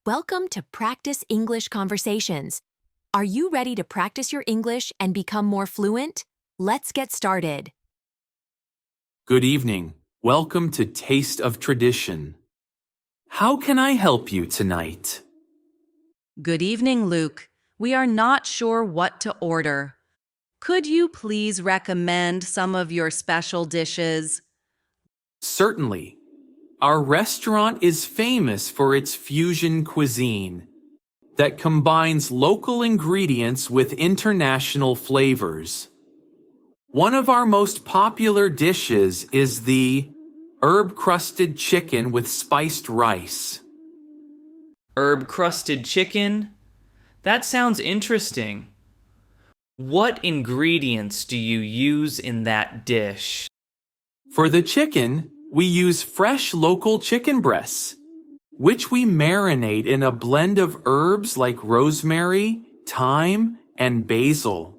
Welcome to Practice English Conversations. Are you ready to practice your English and become more fluent? Let's get started. Good evening. Welcome to Taste of Tradition. How can I help you tonight? Good evening, Luke. We are not sure what to order. Could you please recommend some of your special dishes? Certainly. Our restaurant is famous for its fusion cuisine that combines local ingredients with international flavors. One of our most popular dishes is the herb-crusted chicken with spiced rice. Herb-crusted chicken? That sounds interesting. What ingredients do you use in that dish? For the chicken, we use fresh local chicken breasts, which we marinate in a blend of herbs like rosemary, thyme, and basil.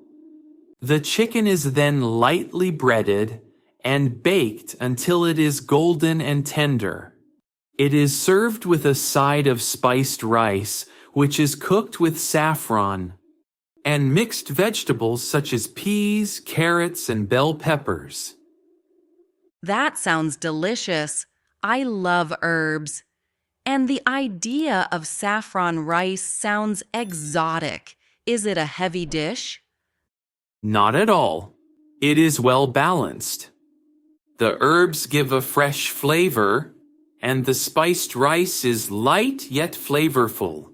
The chicken is then lightly breaded and baked until it is golden and tender. It is served with a side of spiced rice, which is cooked with saffron, and mixed vegetables such as peas, carrots, and bell peppers. That sounds delicious. I love herbs. And the idea of saffron rice sounds exotic. Is it a heavy dish? Not at all. It is well balanced. The herbs give a fresh flavor, and the spiced rice is light yet flavorful.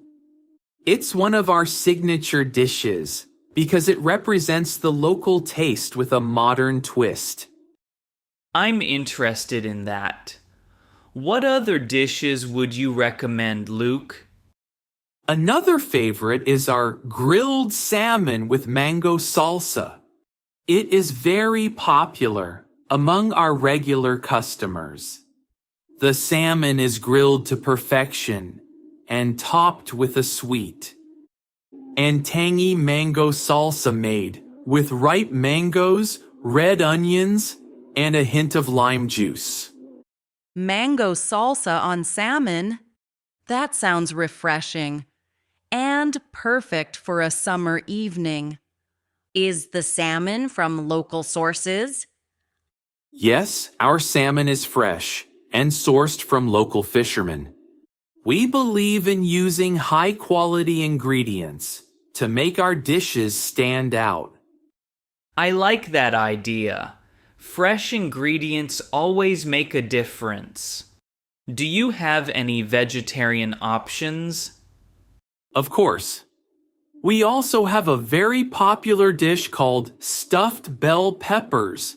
It's one of our signature dishes because it represents the local taste with a modern twist. I'm interested in that. What other dishes would you recommend, Luke? Another favorite is our grilled salmon with mango salsa. It is very popular among our regular customers. The salmon is grilled to perfection and topped with a sweet and tangy mango salsa made with ripe mangoes, red onions, and a hint of lime juice. Mango salsa on salmon? That sounds refreshing and perfect for a summer evening. Is the salmon from local sources? Yes, our salmon is fresh and sourced from local fishermen. We believe in using high-quality ingredients to make our dishes stand out. I like that idea. Fresh ingredients always make a difference. Do you have any vegetarian options? Of course. We also have a very popular dish called stuffed bell peppers.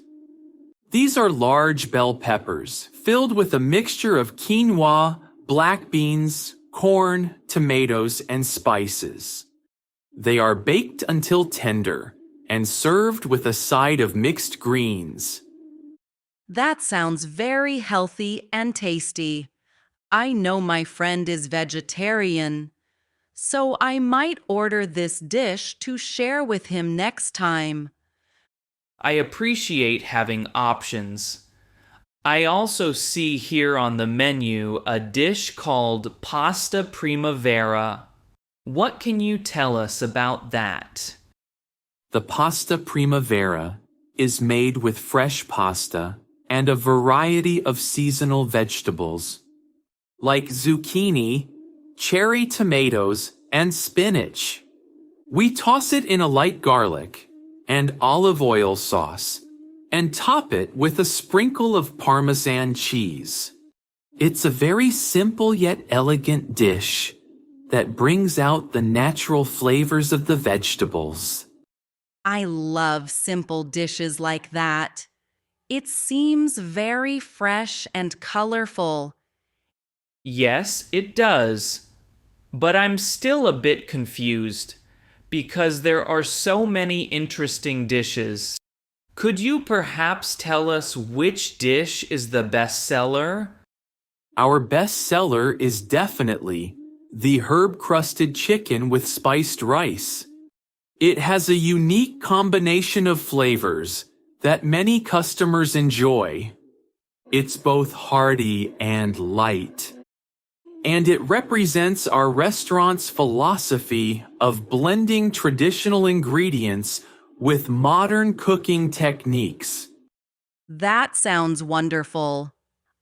These are large bell peppers filled with a mixture of quinoa, black beans, corn, tomatoes, and spices. They are baked until tender and served with a side of mixed greens. That sounds very healthy and tasty. I know my friend is vegetarian, so I might order this dish to share with him next time. I appreciate having options. I also see here on the menu a dish called pasta primavera. What can you tell us about that? The pasta primavera is made with fresh pasta and a variety of seasonal vegetables, like zucchini, cherry tomatoes, and spinach. We toss it in a light garlic and olive oil sauce and top it with a sprinkle of Parmesan cheese. It's a very simple yet elegant dish that brings out the natural flavors of the vegetables. I love simple dishes like that. It seems very fresh and colorful. Yes, it does. But I'm still a bit confused because there are so many interesting dishes. Could you perhaps tell us which dish is the best seller? Our best seller is definitely the herb-crusted chicken with spiced rice. It has a unique combination of flavors that many customers enjoy. It's both hearty and light. and it represents our restaurant's philosophy of blending traditional ingredients with modern cooking techniques. That sounds wonderful.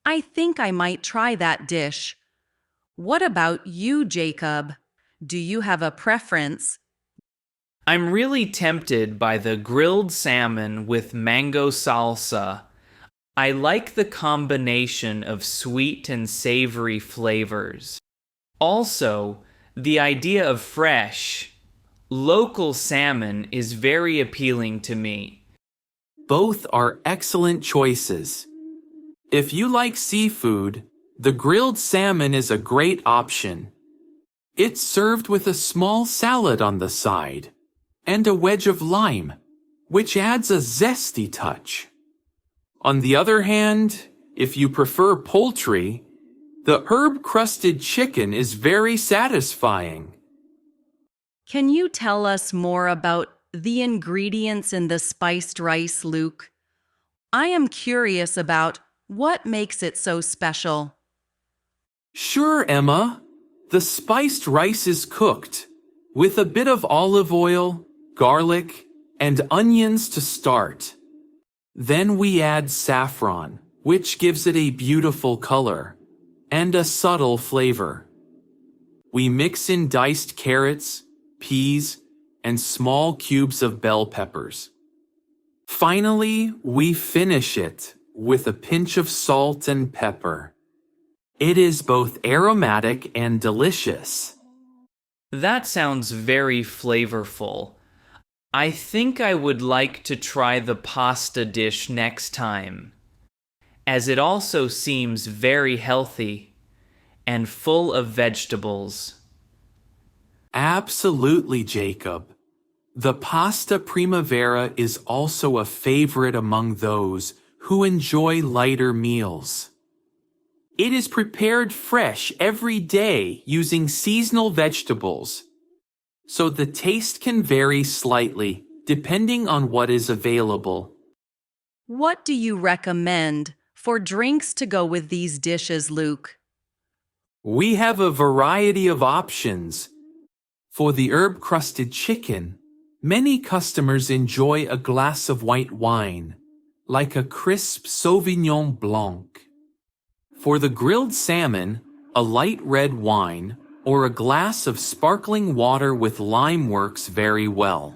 I think I might try that dish. What about you, Jacob? Do you have a preference? I'm really tempted by the grilled salmon with mango salsa. I like the combination of sweet and savory flavors. Also, the idea of fresh, local salmon is very appealing to me. Both are excellent choices. If you like seafood, the grilled salmon is a great option. It's served with a small salad on the side and a wedge of lime, which adds a zesty touch. On the other hand, if you prefer poultry, the herb-crusted chicken is very satisfying. Can you tell us more about the ingredients in the spiced rice, Luke? I am curious about what makes it so special. Sure, Emma. The spiced rice is cooked with a bit of olive oil, garlic, and onions to start. Then we add saffron, which gives it a beautiful color and a subtle flavor. We mix in diced carrots, peas, and small cubes of bell peppers. Finally, we finish it with a pinch of salt and pepper. It is both aromatic and delicious. That sounds very flavorful. I think I would like to try the pasta dish next time, as it also seems very healthy and full of vegetables. Absolutely, Jacob. The pasta primavera is also a favorite among those who enjoy lighter meals. It is prepared fresh every day using seasonal vegetables, so the taste can vary slightly depending on what is available. What do you recommend for drinks to go with these dishes, Luke? We have a variety of options. For the herb-crusted chicken, many customers enjoy a glass of white wine, like a crisp Sauvignon Blanc. For the grilled salmon, a light red wine or a glass of sparkling water with lime works very well.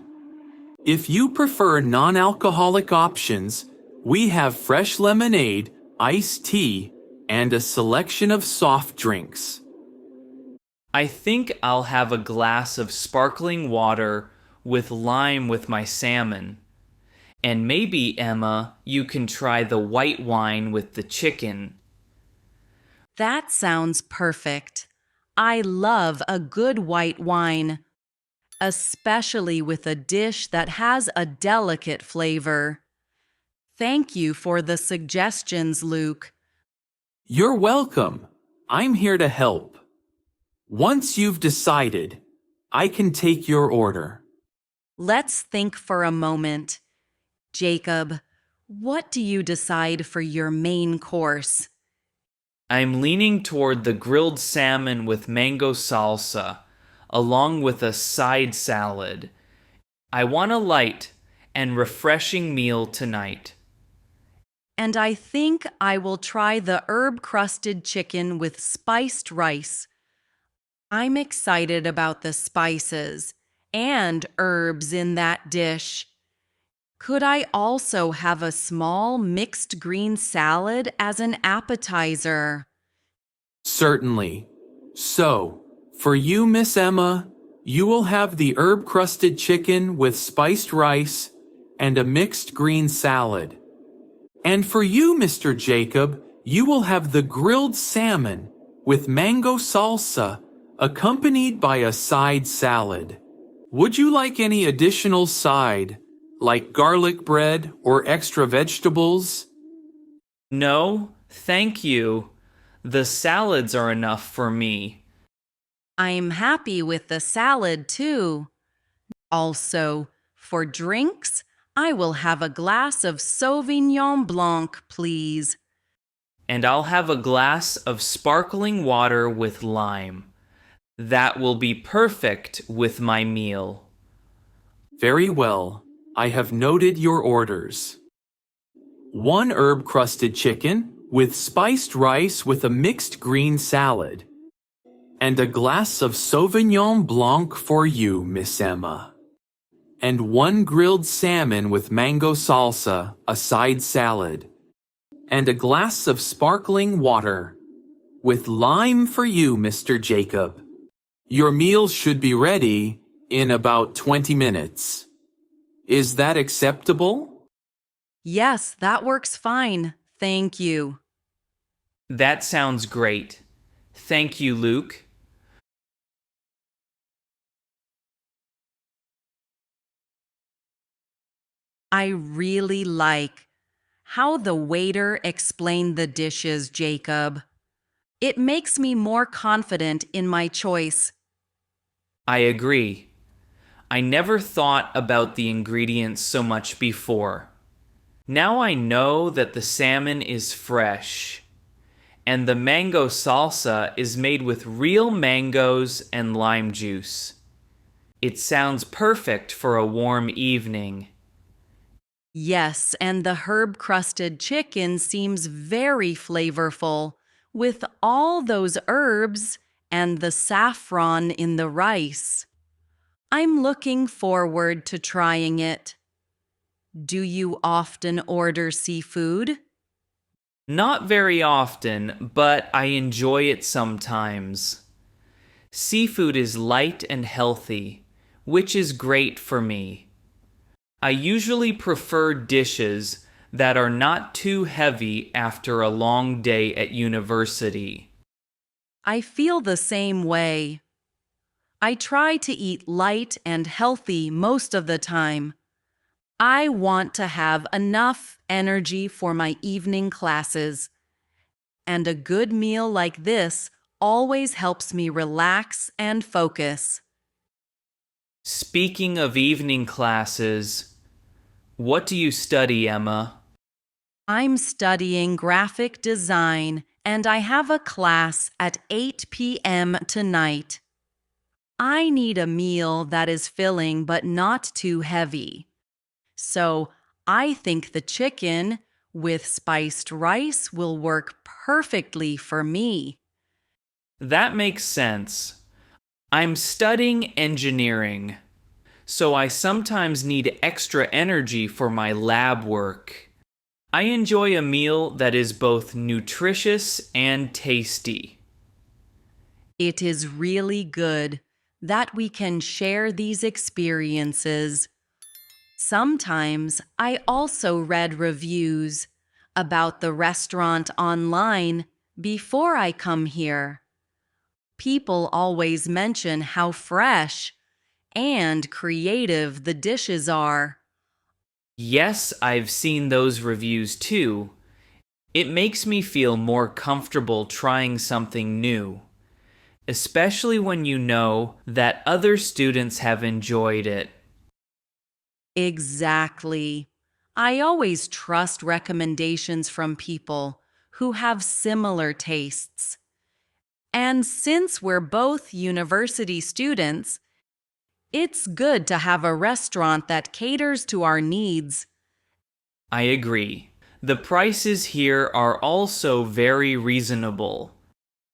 If you prefer non-alcoholic options, we have fresh lemonade, iced tea, and a selection of soft drinks. I think I'll have a glass of sparkling water with lime with my salmon. And maybe, Emma, you can try the white wine with the chicken. That sounds perfect. I love a good white wine, especially with a dish that has a delicate flavor. Thank you for the suggestions, Luke. You're welcome. I'm here to help. Once you've decided, I can take your order. Let's think for a moment. Jacob, what do you decide for your main course? I'm leaning toward the grilled salmon with mango salsa, along with a side salad. I want a light and refreshing meal tonight. And I think I will try the herb-crusted chicken with spiced rice. I'm excited about the spices and herbs in that dish. Could I also have a small mixed green salad as an appetizer? Certainly. So, for you, Miss Emma, you will have the herb-crusted chicken with spiced rice and a mixed green salad. And for you, Mr. Jacob, you will have the grilled salmon with mango salsa accompanied by a side salad. Would you like any additional side, like garlic bread or extra vegetables? No, thank you. The salads are enough for me. I'm happy with the salad too. Also, for drinks, I will have a glass of Sauvignon Blanc, please. And I'll have a glass of sparkling water with lime. That will be perfect with my meal. Very well. I have noted your orders. 1 herb-crusted chicken with spiced rice with a mixed green salad. And a glass of Sauvignon Blanc for you, Miss Emma. And 1 grilled salmon with mango salsa, a side salad. And a glass of sparkling water. With lime for you, Mr. Jacob. Your meal should be ready in about 20 minutes. Is that acceptable? Yes, that works fine. Thank you. That sounds great. Thank you, Luke. I really like how the waiter explained the dishes, Jacob. It makes me more confident in my choice. I agree. I never thought about the ingredients so much before. Now I know that the salmon is fresh, and the mango salsa is made with real mangoes and lime juice. It sounds perfect for a warm evening. Yes, and the herb-crusted chicken seems very flavorful with all those herbs and the saffron in the rice. I'm looking forward to trying it. Do you often order seafood? Not very often, but I enjoy it sometimes. Seafood is light and healthy, which is great for me. I usually prefer dishes that are not too heavy after a long day at university. I feel the same way. I try to eat light and healthy most of the time. I want to have enough energy for my evening classes, and a good meal like this always helps me relax and focus. Speaking of evening classes, what do you study, Emma? I'm studying graphic design, and I have a class at 8 p.m. tonight. I need a meal that is filling but not too heavy. So I think the chicken with spiced rice will work perfectly for me. That makes sense. I'm studying engineering, so I sometimes need extra energy for my lab work. I enjoy a meal that is both nutritious and tasty. It is really good that we can share these experiences. Sometimes I also read reviews about the restaurant online before I come here. People always mention how fresh and creative the dishes are. Yes, I've seen those reviews too. It makes me feel more comfortable trying something new, especially when you know that other students have enjoyed it. Exactly. I always trust recommendations from people who have similar tastes. And since we're both university students, it's good to have a restaurant that caters to our needs. I agree. The prices here are also very reasonable.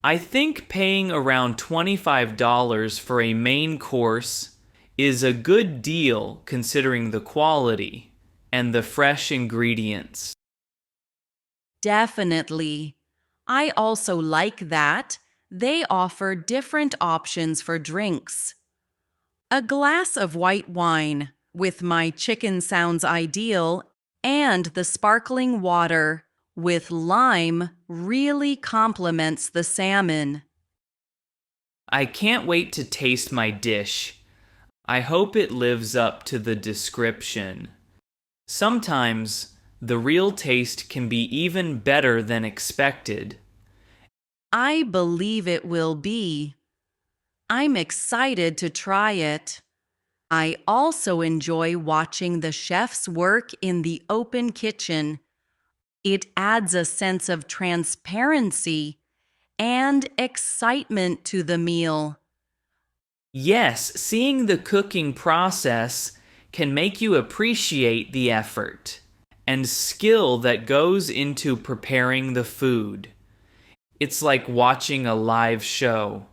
I think paying around $25 for a main course is a good deal considering the quality and the fresh ingredients. Definitely. I also like that they offer different options for drinks. A glass of white wine with my chicken sounds ideal, and the sparkling water with lime really complements the salmon. I can't wait to taste my dish. I hope it lives up to the description. Sometimes the real taste can be even better than expected. I believe it will be. I'm excited to try it. I also enjoy watching the chefs work in the open kitchen. It adds a sense of transparency and excitement to the meal. Yes, seeing the cooking process can make you appreciate the effort and skill that goes into preparing the food. It's like watching a live show.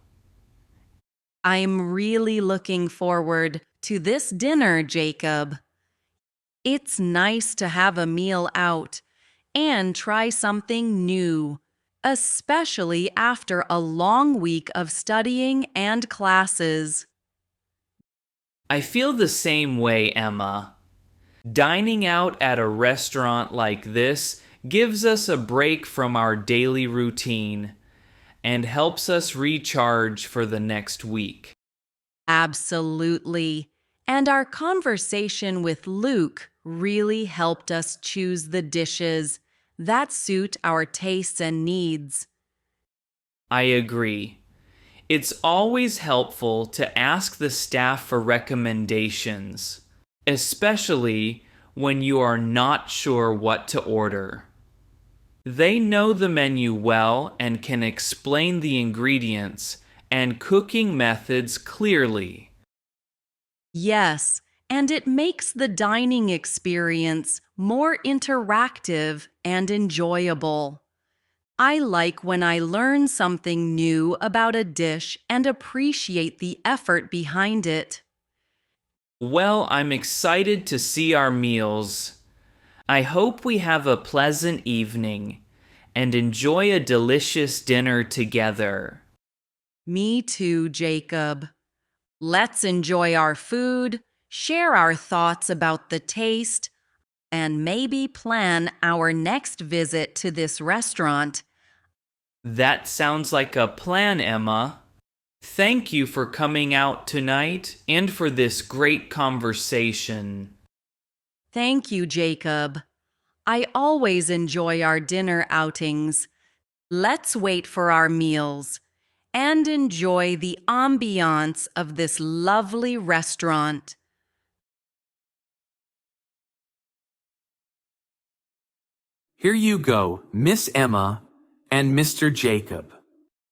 I'm really looking forward to this dinner, Jacob. It's nice to have a meal out and try something new, especially after a long week of studying and classes. I feel the same way, Emma. Dining out at a restaurant like this gives us a break from our daily routine and helps us recharge for the next week. Absolutely. And our conversation with Luke really helped us choose the dishes that suit our tastes and needs. I agree. It's always helpful to ask the staff for recommendations, especially when you are not sure what to order. They know the menu well and can explain the ingredients and cooking methods clearly. Yes, and it makes the dining experience more interactive and enjoyable. I like when I learn something new about a dish and appreciate the effort behind it. Well, I'm excited to see our meals. I hope we have a pleasant evening and enjoy a delicious dinner together. Me too, Jacob. Let's enjoy our food, share our thoughts about the taste, and maybe plan our next visit to this restaurant. That sounds like a plan, Emma. Thank you for coming out tonight and for this great conversation. Thank you, Jacob. I always enjoy our dinner outings. Let's wait for our meals and enjoy the ambiance of this lovely restaurant. Here you go, Miss Emma and Mr. Jacob.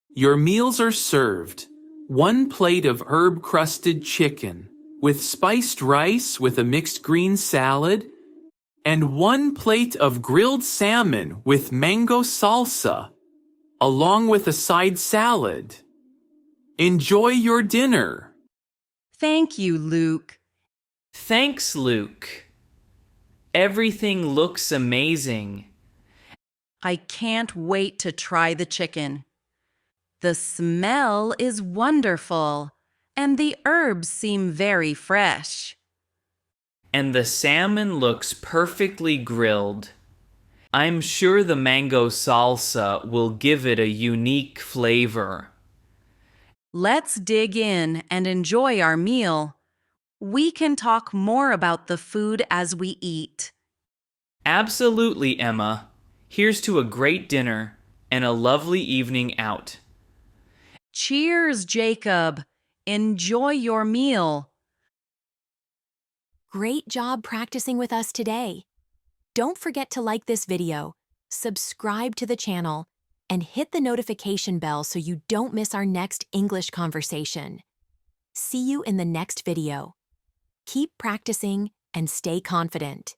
Your meals are served. One plate of herb-crusted chicken with spiced rice with a mixed green salad, and one plate of grilled salmon with mango salsa, along with a side salad. Enjoy your dinner. Thank you, Luke. Thanks, Luke. Everything looks amazing. I can't wait to try the chicken. The smell is wonderful, and the herbs seem very fresh. And the salmon looks perfectly grilled. I'm sure the mango salsa will give it a unique flavor. Let's dig in and enjoy our meal. We can talk more about the food as we eat. Absolutely, Emma. Here's to a great dinner and a lovely evening out. Cheers, Jacob. Enjoy your meal. Great job practicing with us today. Don't forget to like this video, subscribe to the channel, and hit the notification bell so you don't miss our next English conversation. See you in the next video. Keep practicing and stay confident.